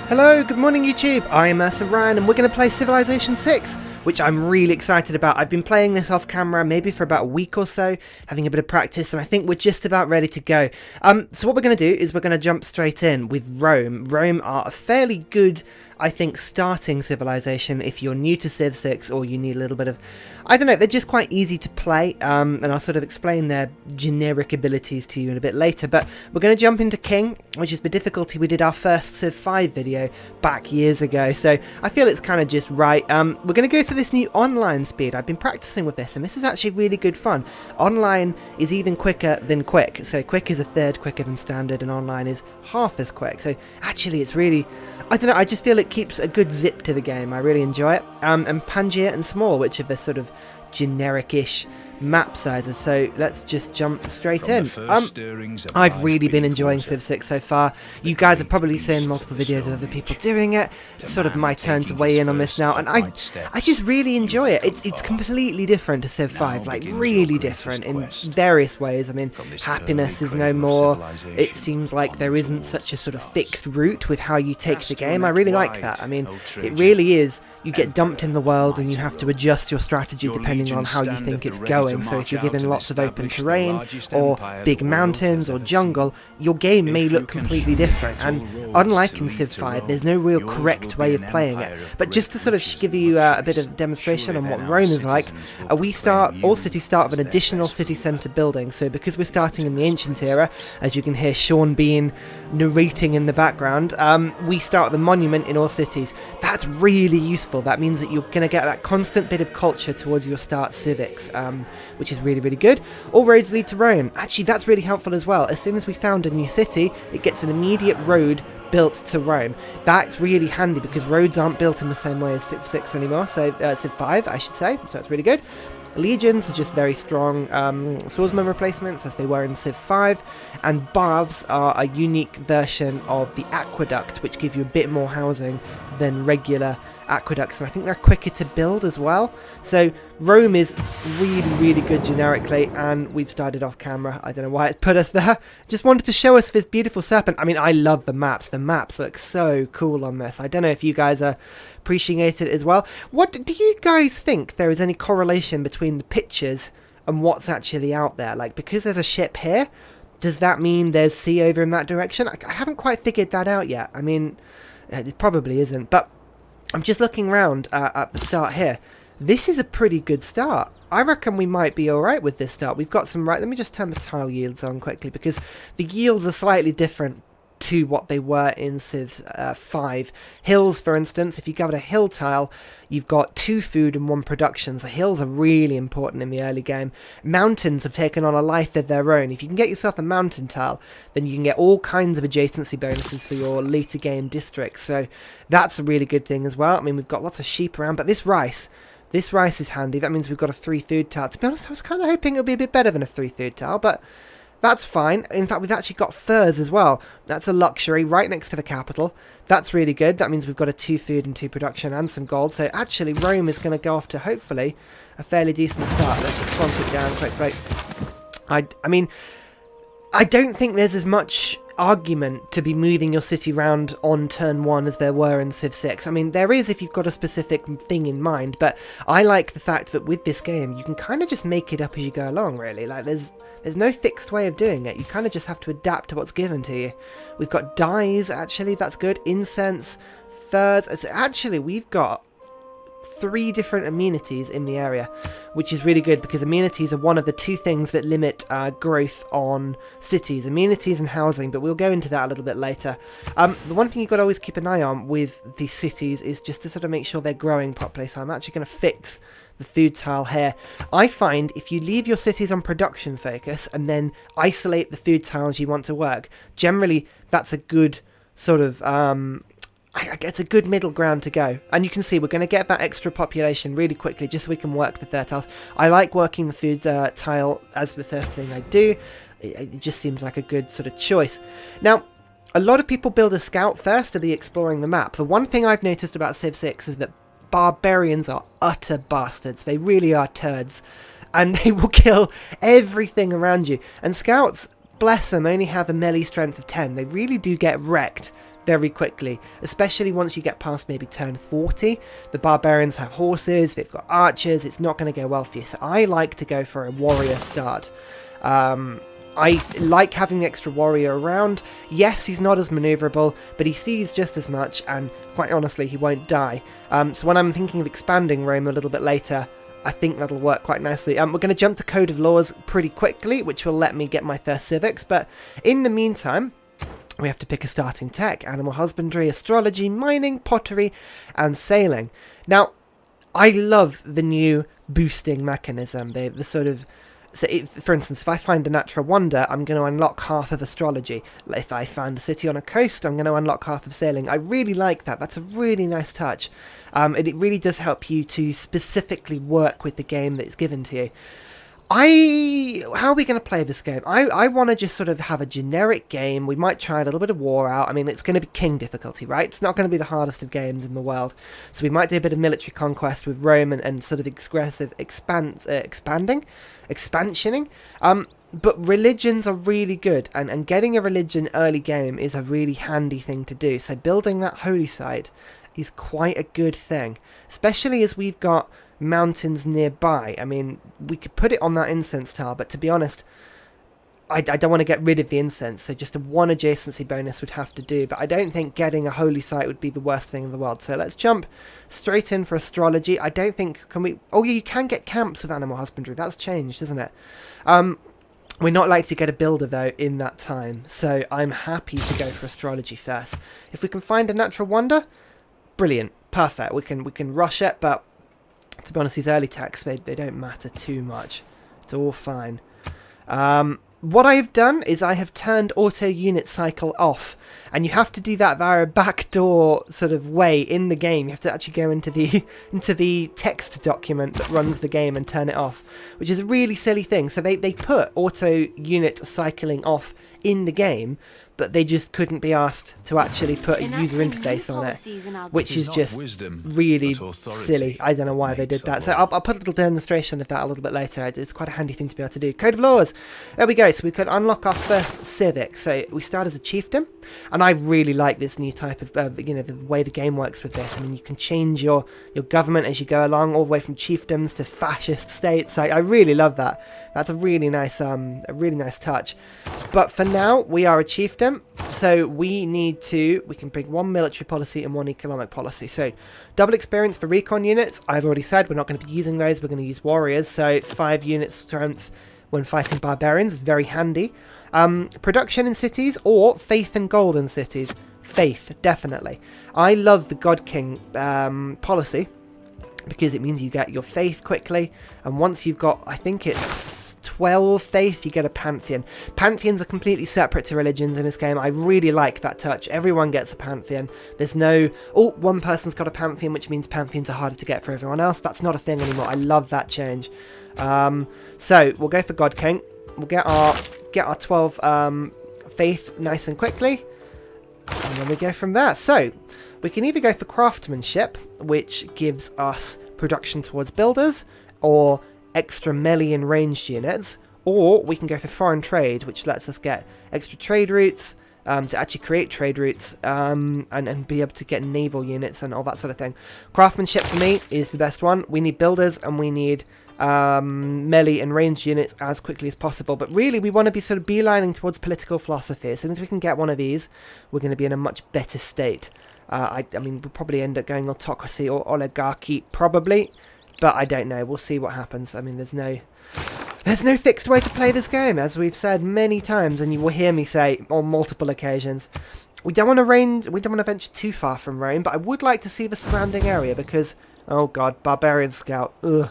Hello, good morning YouTube, I'm Ursa and we're going to play Civilization 6, which I'm really excited about. I've been playing this off camera maybe for about a week or so, having a bit of practice, and I think we're just about ready to go. So what we're going to do is we're going to jump straight in with Rome. Rome are a fairly good, I think, starting civilization if you're new to Civ 6 or you need a little bit of, I don't know, they're just quite easy to play, and I'll sort of explain their generic abilities to you in a bit later. But we're going to jump into King, which is the difficulty we did our first Civ 5 video back years ago, so I feel it's kind of just right. We're going to go for this new online speed. I've been practicing with this, and this is actually really good fun. Online is even quicker than quick, so quick is a third quicker than standard, and online is half as quick, so actually it's really, I don't know, I just feel it keeps a good zip to the game. I really enjoy it. And Pangaea and Small, which are the sort of generic-ish map sizes, so let's just jump straight in. I've really been enjoying Civ 6 so far. You guys have probably seen multiple videos of other people doing it. It's sort of my turn to weigh in on this now, and I just really enjoy it. It's completely different to Civ 5, like really different in various ways. I mean, happiness is no more. It seems like there isn't such a sort of fixed route with how you take the game. I really like that. I mean, it really is. You get dumped in the world and you have to adjust your strategy depending on how you think it's going. So if you're given lots of open terrain or big mountains or jungle, your game may look completely different. And unlike in Civ 5, there's no real correct way of playing it. But just to sort of give you a bit of demonstration on what Rome is like, all cities start with an additional city centre building. So because we're starting in the ancient era, as you can hear Sean Bean narrating in the background, we start with a monument in all cities. That's really useful. That means that you're going to get that constant bit of culture towards your start civics, which is really, really good. All roads lead to Rome. Actually, that's really helpful as well. As soon as we found a new city, it gets an immediate road built to Rome. That's really handy because roads aren't built in the same way as Civ 6 anymore, so Civ 5, I should say, so that's really good. Legions are just very strong swordsman replacements as they were in Civ 5, and baths are a unique version of the aqueduct, which give you a bit more housing than regular aqueducts, and I think they're quicker to build as well. So Rome is really, really good generically, and we've started off camera. I don't know why it's put us there. Just wanted to show us this beautiful serpent. I mean, I love the maps. The maps look so cool on this. I don't know if you guys are appreciating it as well. What do you guys think there is any correlation between the pictures and what's actually out there? Like, because there's a ship here, does that mean there's sea over in that direction? I haven't quite figured that out yet. I mean, it probably isn't, but I'm just looking around at the start here. This is a pretty good start. I reckon we might be alright with this start. We've got some let me just turn the tile yields on quickly, because the yields are slightly different to what they were in Civ 5. Hills, for instance, if you go to a hill tile, you've got 2 food and 1 production, so hills are really important in the early game. Mountains have taken on a life of their own. If you can get yourself a mountain tile, then you can get all kinds of adjacency bonuses for your later game districts, so that's a really good thing as well. I mean, we've got lots of sheep around, but this rice is handy. That means we've got a 3 food tile. To be honest, I was kind of hoping it would be a bit better than a 3 food tile, but that's fine. In fact, we've actually got furs as well. That's a luxury right next to the capital. That's really good. That means we've got a 2 food and 2 production and some gold. So actually, Rome is going to go off to, hopefully, a fairly decent start. Let's just plonk it down quickly. I mean, I don't think there's as much argument to be moving your city around on turn 1 as there were in Civ 6. I mean, there is if you've got a specific thing in mind, but I like the fact that with this game, you can kind of just make it up as you go along, really. Like, there's no fixed way of doing it. You kind of just have to adapt to what's given to you. We've got dyes, actually, that's good. Incense, furs. So actually, we've got 3 different amenities in the area, which is really good because amenities are one of the 2 things that limit growth on cities, amenities and housing, but we'll go into that a little bit later. The one thing you've got to always keep an eye on with these cities is just to sort of make sure they're growing properly, so I'm actually going to fix the food tile here. I find if you leave your cities on production focus and then isolate the food tiles you want to work, generally that's a good sort of it's a good middle ground to go. And you can see we're going to get that extra population really quickly just so we can work the third tiles. I like working the food tile as the first thing I do. It just seems like a good sort of choice. Now, a lot of people build a scout first to be exploring the map. The one thing I've noticed about Civ 6 is that barbarians are utter bastards. They really are turds. And they will kill everything around you. And scouts, bless them, only have a melee strength of 10. They really do get wrecked very quickly, especially once you get past maybe turn 40. The barbarians have horses, they've got archers, it's not going to go well for you. So I like to go for a warrior start. I like having the extra warrior around. Yes, he's not as maneuverable, but he sees just as much, and quite honestly, he won't die. So when I'm thinking of expanding Rome a little bit later, I think that'll work quite nicely. We're going to jump to Code of Laws pretty quickly, which will let me get my first civics, but in the meantime, we have to pick a starting tech: animal husbandry, astrology, mining, pottery, and sailing. Now, I love the new boosting mechanism. The sort of... So, for instance, if I find a natural wonder, I'm going to unlock half of astrology. If I find a city on a coast, I'm going to unlock half of sailing. I really like that. That's a really nice touch. And it really does help you to specifically work with the game that's given to you. How are we going to play this game? I want to just sort of have a generic game. We might try a little bit of war out. I mean, it's going to be king difficulty, right? It's not going to be the hardest of games in the world. So we might do a bit of military conquest with Rome and sort of aggressive expansioning. But religions are really good, and getting a religion early game is a really handy thing to do. So building that holy site is quite a good thing, especially as we've got mountains nearby. I mean, we could put it on that incense tile, but to be honest, I don't want to get rid of the incense, so just a 1 adjacency bonus would have to do, but I don't think getting a holy site would be the worst thing in the world. So let's jump straight in for astrology. I don't think, can we... Oh yeah, you can get camps with animal husbandry. That's changed, isn't it? We're not likely to get a builder, though, in that time, so I'm happy to go for astrology first. If we can find a natural wonder, brilliant, perfect. We can rush it, but to be honest, these early techs, they don't matter too much. It's all fine. What I've done is I have turned auto unit cycle off, and you have to do that via a backdoor sort of way in the game. You have to actually go into the text document that runs the game and turn it off, which is a really silly thing. So they put auto unit cycling off in the game, but they just couldn't be asked to actually put a user interface on it, which is just really silly. I don't know why they did that. So I'll put a little demonstration of that a little bit later. It's quite a handy thing to be able to do. Code of Laws. There we go. So we could unlock our first civic. So we start as a chieftain, and I really like this new type of, the way the game works with this. I mean, you can change your government as you go along, all the way from chiefdoms to fascist states. I really love that. That's a really nice touch. But for now, we are a chieftain, so we can bring 1 military policy and 1 economic policy. So double experience for recon units. I've already said we're not going to be using those. We're going to use warriors. So 5 units strength when fighting barbarians is very handy. Production in cities or faith and gold in cities. Faith, definitely. I love the God King policy because it means you get your faith quickly, and once you've got, I think it's 12 faith, you get a pantheon. Pantheons are completely separate to religions in this game. I really like that touch. Everyone gets a pantheon. There's no, one person's got a pantheon, which means pantheons are harder to get for everyone else. That's not a thing anymore. I love that change. So we'll go for God King. We'll get our 12 faith nice and quickly, and then we go from there. So we can either go for craftsmanship, which gives us production towards builders, or extra melee and ranged units, or we can go for foreign trade, which lets us get extra trade routes, to actually create trade routes, and be able to get naval units and all that sort of thing. Craftsmanship for me is the best one. We need builders and we need melee and ranged units as quickly as possible, but really we want to be sort of beelining towards political philosophy. As soon as we can get one of these, we're going to be in a much better state. I mean, we'll probably end up going autocracy or oligarchy, probably, but I don't know. We'll see what happens. I mean, there's no fixed way to play this game, as we've said many times, and you will hear me say on multiple occasions. We don't want to venture too far from Rome, but I would like to see the surrounding area because, oh god, barbarian scout, ugh.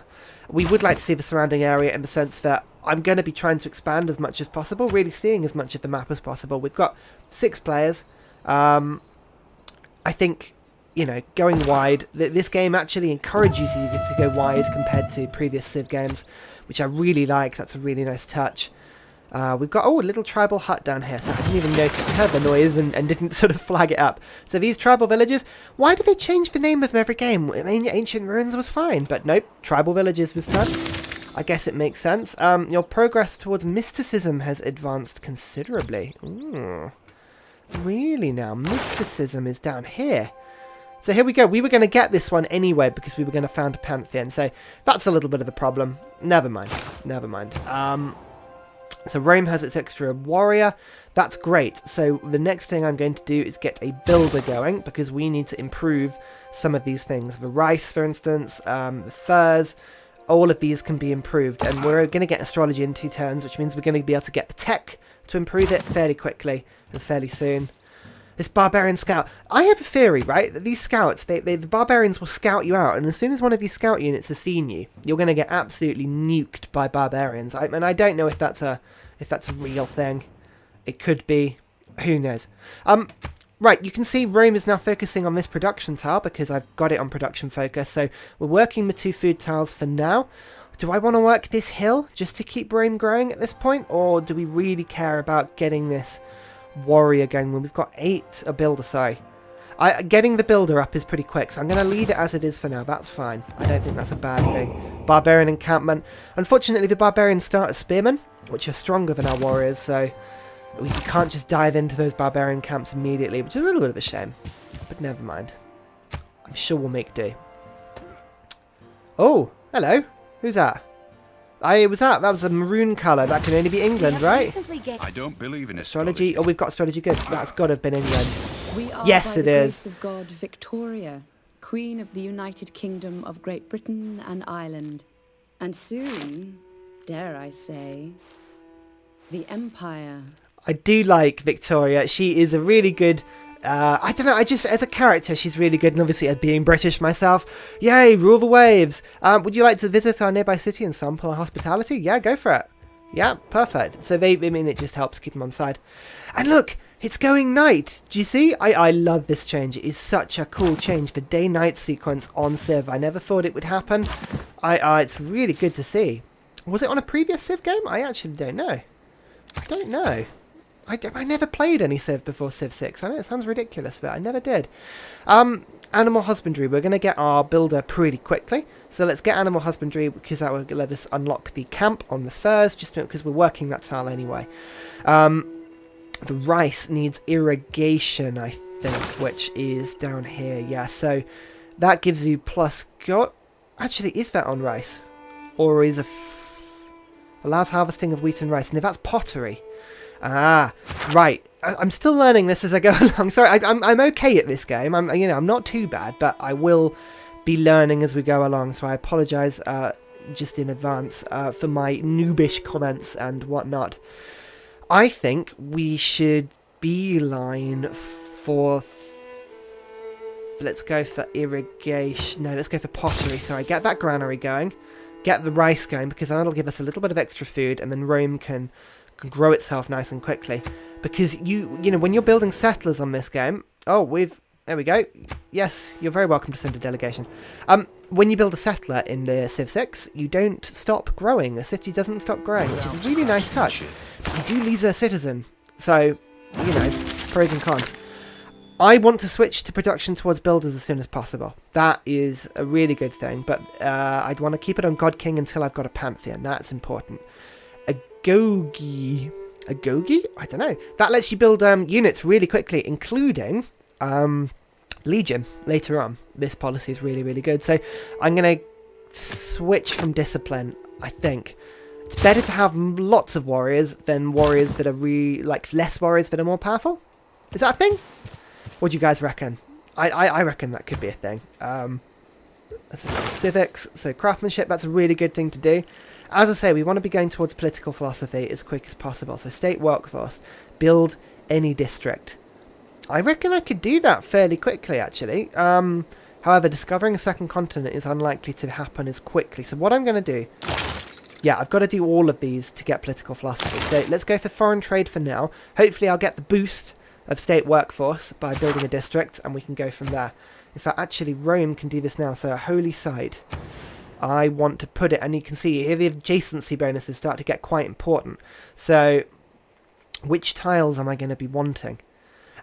We would like to see the surrounding area in the sense that I'm going to be trying to expand as much as possible, really seeing as much of the map as possible. We've got 6 players. I think, going wide, this game actually encourages you to go wide compared to previous Civ games, which I really like. That's a really nice touch. We've got, a little tribal hut down here, so I didn't even notice. I heard the noise and didn't sort of flag it up. So these tribal villages, why do they change the name of them every game? I mean, Ancient Ruins was fine, but nope, tribal villages this time. I guess it makes sense. Your progress towards mysticism has advanced considerably. Ooh. really now. Mysticism is down here. So here we go. We were going to get this one anyway because we were going to found a pantheon. So that's a little bit of the problem. Never mind. Never mind. So Rome has its extra warrior. That's great. So the next thing I'm going to do is get a builder going because we need to improve some of these things. The rice, for instance, the furs, all of these can be improved. And we're going to get astrology in 2 turns, which means we're going to be able to get the tech to improve it fairly quickly and fairly soon. This barbarian scout. I have a theory, right, that these scouts, the barbarians will scout you out, and as soon as one of these scout units has seen you, you're going to get absolutely nuked by barbarians. And I don't know if that's a real thing. It could be. Who knows? Right, you can see Rome is now focusing on this production tile because I've got it on production focus. So we're working with 2 food tiles for now. Do I want to work this hill just to keep Rome growing at this point, or do we really care about getting this warrior going when we've got 8 a builder? Sorry, getting the builder up is pretty quick, so I'm going to leave it as it is for now. That's fine. I don't think that's a bad thing. Barbarian encampment. Unfortunately, the barbarians start as spearmen, which are stronger than our warriors, so we can't just dive into those barbarian camps immediately, which is a little bit of a shame, but never mind. I'm sure we'll make do. Oh, hello. Who's that? That was a maroon colour. That can only be England, right? I don't believe in astrology. Oh, we've got astrology. Good. That's got to have been England. We are, yes, by it the is. grace of God, Victoria, Queen of the United Kingdom of Great Britain and Ireland, and soon, dare I say, the Empire. I do like Victoria. She is a really good. I don't know, as a character, she's really good, and obviously as being British myself, yay, rule the waves. Would you like to visit our nearby city and sample our hospitality? Yeah, go for it. Yeah, perfect. So it just helps keep them on side. And look, it's going night. Do you see? I love this change. It is such a cool change for day-night sequence on Civ. I never thought it would happen. It's really good to see. Was it on a previous Civ game? I actually don't know. I don't know. I never played any Civ before Civ 6. I know it sounds ridiculous, but I never did. Animal husbandry. We're going to get our builder pretty quickly. So let's get animal husbandry because that will let us unlock the camp on the furs, just because we're working that tile anyway. The rice needs irrigation, I think, which is down here. Yeah, so that gives you plus... Actually, is that on rice? Or is allows harvesting of wheat and rice. And if that's pottery... Ah, right. I'm still learning this as I go along. Sorry, I'm okay at this game. I'm not too bad, but I will be learning as we go along. So I apologise just in advance for my noobish comments and whatnot. I think we should beeline for... Let's go for irrigation. No, let's go for pottery. Sorry, get that granary going. Get the rice going, because that'll give us a little bit of extra food, and then Rome can grow itself nice and quickly. Because you know when you're building settlers on this game, there we go. Yes, you're very welcome to send a delegation. When you build a settler in the Civ 6, you don't stop growing. A city doesn't stop growing, which is a really nice touch. You do lose a citizen, so pros and cons. I want to switch to production towards builders as soon as possible. That is a really good thing, but I'd want to keep it on God King until I've got a pantheon. That's important. Agogi? I don't know. That lets you build units really quickly, including Legion later on. This policy is really, really good. So I'm going to switch from discipline, I think. It's better to have lots of warriors than warriors that are less warriors that are more powerful. Is that a thing? What do you guys reckon? I reckon that could be a thing. That's civics, so craftsmanship, that's a really good thing to do. As I say, we want to be going towards political philosophy as quick as possible. So state workforce, build any district. I reckon I could do that fairly quickly, actually. However, discovering a second continent is unlikely to happen as quickly. So what I'm going to do... Yeah, I've got to do all of these to get political philosophy. So let's go for foreign trade for now. Hopefully I'll get the boost of state workforce by building a district, and we can go from there. In fact, actually, Rome can do this now. So a holy site... I want to put it, and you can see here the adjacency bonuses start to get quite important. So, which tiles am I going to be wanting?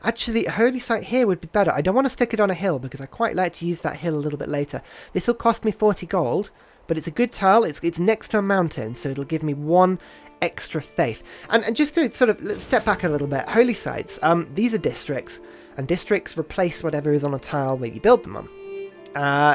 Actually, a holy site here would be better. I don't want to stick it on a hill, because I quite like to use that hill a little bit later. This will cost me 40 gold, but it's a good tile. It's next to a mountain, so it'll give me 1 extra faith. And just to sort of, let's step back a little bit. Holy sites, these are districts, and districts replace whatever is on a tile that you build them on.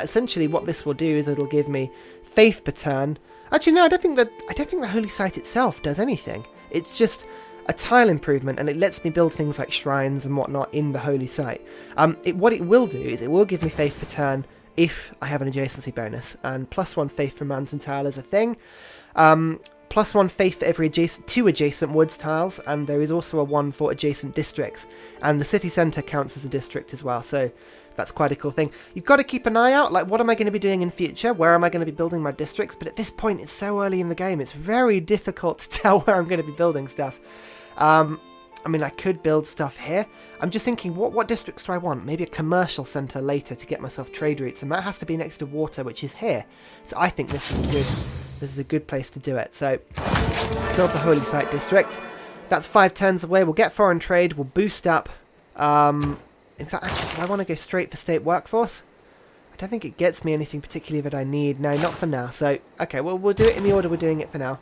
Essentially what this will do is it'll give me faith per turn. Actually, no, I don't think the holy site itself does anything. It's just a tile improvement, and it lets me build things like shrines and whatnot in the holy site. What it will do is it will give me faith per turn if I have an adjacency bonus, and +1 faith for mountain tile is a thing. +1 faith for every two adjacent woods tiles, and there is also a 1 for adjacent districts, and the city centre counts as a district as well, so that's quite a cool thing. You've got to keep an eye out, like what am I going to be doing in future, where am I going to be building my districts, but at this point it's so early in the game, it's very difficult to tell where I'm going to be building stuff. I mean, I could build stuff here. I'm just thinking, what districts do I want? Maybe a commercial centre later to get myself trade routes, and that has to be next to water, which is here. So I think this is good. This is a good place to do it. So let's build the Holy Site district. That's 5 turns away. We'll get foreign trade. We'll boost up. In fact, actually, do I want to go straight for state workforce? I don't think it gets me anything particularly that I need. No, not for now. So, okay, well, we'll do it in the order we're doing it for now.